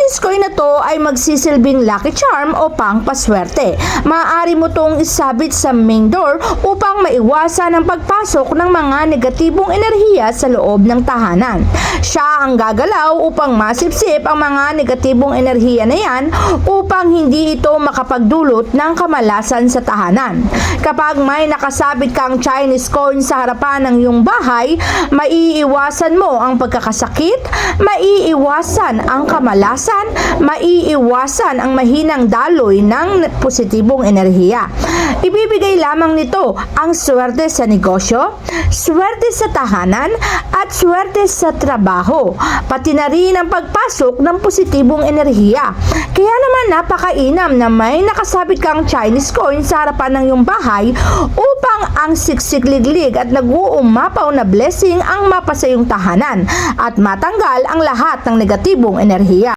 Chinese coin na to ay magsisilbing lucky charm o pangpaswerte. Maaari mo tong isabit sa main door upang maiwasan ang pagpasok ng mga negatibong enerhiya sa loob ng tahanan. Siya ang gagalaw upang masipsip ang mga negatibong enerhiya na yan upang hindi ito makapagdulot ng kamalasan sa tahanan. Kapag may nakasabit kang Chinese coin sa harapan ng iyong bahay, maiiwasan mo ang pagkakasakit, maiiwasan ang kamalasan, maiiwasan ang mahinang daloy ng positibong enerhiya. Ibibigay lamang nito ang swerte sa negosyo, swerte sa tahanan, at swerte sa trabaho, pati na rin ang pagpasok ng positibong enerhiya. Kaya naman napakainam na may nakasabit kang Chinese coin sa harapan ng iyong bahay upang ang siksik-liglig at nag-uumapaw na blessing ang mapa sa iyong tahanan at matanggal ang lahat ng negatibong enerhiya.